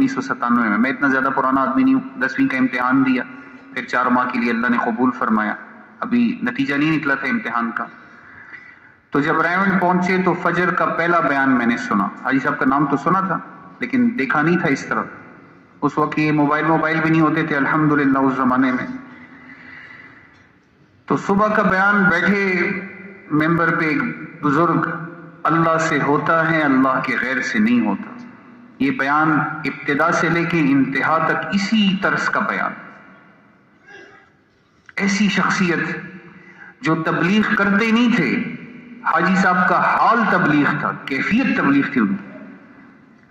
1997 میں. میں اتنا زیادہ پرانا آدمی نہیں ہوں. 10ویں کا امتحان دیا, پھر 4 ماہ کے لیے اللہ نے قبول فرمایا. ابھی نتیجہ نہیں نکلا تھا امتحان کا. تو جب ریونڈ پہنچے تو فجر کا پہلا بیان میں نے سنا. حاجی صاحب کا نام تو سنا تھا لیکن دیکھا نہیں تھا اس طرح. اس وقت یہ موبائل بھی نہیں ہوتے تھے الحمدللہ اس زمانے میں. تو صبح کا بیان بیٹھے ممبر پہ ایک بزرگ, اللہ سے ہوتا ہے اللہ کے غیر سے نہیں ہوتا. یہ بیان ابتدا سے لے کے انتہا تک اسی طرز کا بیان. ایسی شخصیت جو تبلیغ کرتے نہیں تھے, حاجی صاحب کا حال تبلیغ تھا, کیفیت تبلیغ تھی ان کی.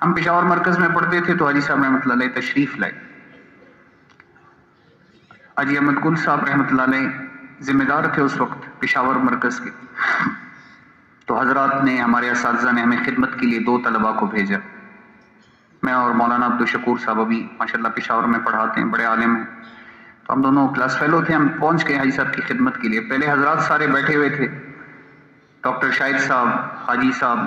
ہم پشاور مرکز میں پڑھتے تھے تو حاجی صاحب رحمۃ اللہ علیہ تشریف لائے. حاجی احمد گل صاحب رحمۃ اللہ علیہ ذمہ دار تھے اس وقت پشاور مرکز کے. تو حضرات نے, ہمارے اساتذہ نے ہمیں خدمت کے لیے 2 طلباء کو بھیجا. میں اور مولانا عبدالشکور صاحب ابھی ماشاءاللہ پشاور میں پڑھاتے ہیں, بڑے عالم ہیں. تو ہم دونوں کلاس فیلو تھے. ہم پہنچ گئے حاجی صاحب کی خدمت کے لیے. پہلے حضرات سارے بیٹھے ہوئے تھے, ڈاکٹر شاہد صاحب, حاجی صاحب,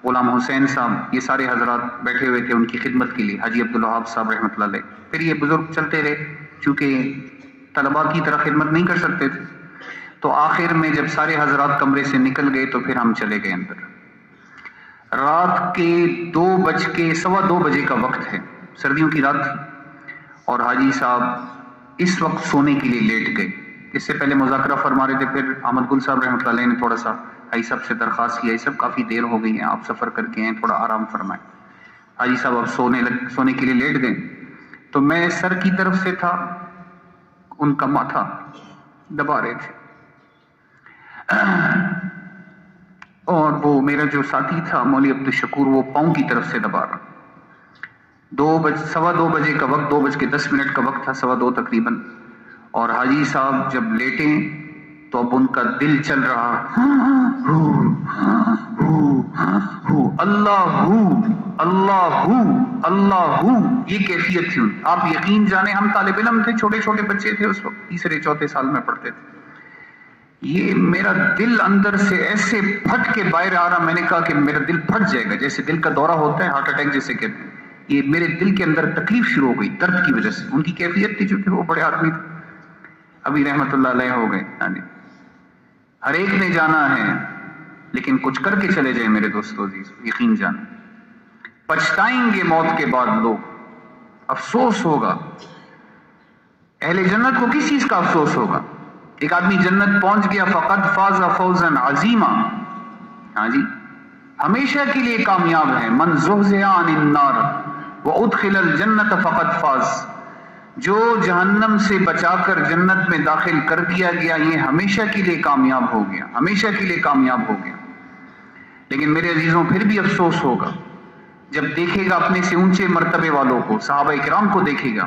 غلام حسین صاحب, یہ سارے حضرات بیٹھے ہوئے تھے ان کی خدمت کے لیے. حاجی عبدالوہاب صاحب رحمۃ اللہ علیہ. پھر یہ بزرگ چلتے رہے, چونکہ طلباء کی طرح خدمت نہیں کر سکتے تھے. تو آخر میں جب سارے حضرات کمرے سے نکل گئے تو پھر ہم چلے گئے اندر. رات کے 2:15 بجے کا وقت ہے, سردیوں کی رات تھی. اور حاجی صاحب اس وقت سونے کے لیے لیٹ گئے. اس سے پہلے مذاکرہ فرما رہے تھے. پھر احمد گل صاحب رحمۃ اللہ علیہ نے تھوڑا سا حاجی صاحب سے درخواست کیا, یہ سب کافی دیر ہو گئی ہے, آپ سفر کر کے ہیں, تھوڑا آرام فرمائیں. حاجی صاحب اب سونے کے لیے لیٹ گئے. تو میں سر کی طرف سے تھا, ان کا ماتھا دبا رہے تھے. اور وہ میرا جو ساتھی تھا مولوی عبدالشکور, وہ پاؤں کی طرف سے دبا رہا. 2:15 بجے کا وقت, 2:10 کا وقت تھا, 2:15 تقریباً. اور حاجی صاحب جب لیٹے تو اب ان کا دل چل رہا, اللہ, یہ کیفیت تھی. آپ یقین جانے ہم طالب علم تھے, چھوٹے چھوٹے بچے تھے اس وقت, 3-4 سال میں پڑھتے تھے. یہ میرا دل اندر سے ایسے پھٹ کے باہر آ رہا. میں نے کہا کہ میرا دل پھٹ جائے گا, جیسے دل کا دورہ ہوتا ہے, ہارٹ اٹیک جیسے کہتے ہیں. یہ میرے دل کے اندر تکلیف شروع ہو گئی درد کی وجہ سے. ان کی کیفیت تھی چونکہ وہ بڑے آدمی تھے, ابھی رحمت اللہ علیہ ہو گئے. ہر ایک نے جانا ہے لیکن کچھ کر کے چلے جائیں میرے دوستو عزیز, یقین جانا. پچھتائیں گے موت کے بعد لوگ, افسوس ہوگا. اہل جنت کو کس چیز کا افسوس ہوگا؟ ایک آدمی جنت پہنچ گیا, فقد فاز فوزا عظیما. ہاں جی, ہمیشہ کے لیے کامیاب ہے. من زحزح عن النار وادخل الجنت فقد فاز. جو جہنم سے بچا کر جنت میں داخل کر دیا گیا, یہ ہمیشہ کے لیے کامیاب ہو گیا, ہمیشہ کے لیے کامیاب ہو گیا. لیکن میرے عزیزوں پھر بھی افسوس ہوگا جب دیکھے گا اپنے سے اونچے مرتبے والوں کو, صحابہ کرام کو دیکھے گا,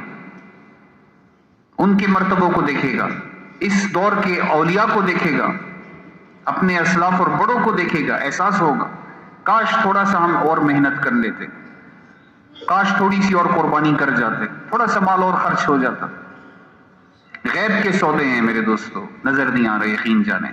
ان کے مرتبوں کو دیکھے گا, اس دور کے اولیاء کو دیکھے گا, اپنے اسلاف اور بڑوں کو دیکھے گا. احساس ہوگا کاش تھوڑا سا ہم اور محنت کر لیتے, کاش تھوڑی سی اور قربانی کر جاتے, تھوڑا سا مال اور خرچ ہو جاتا. غیب کے سودے ہیں میرے دوستو, نظر نہیں آ رہے, یقین جانیں.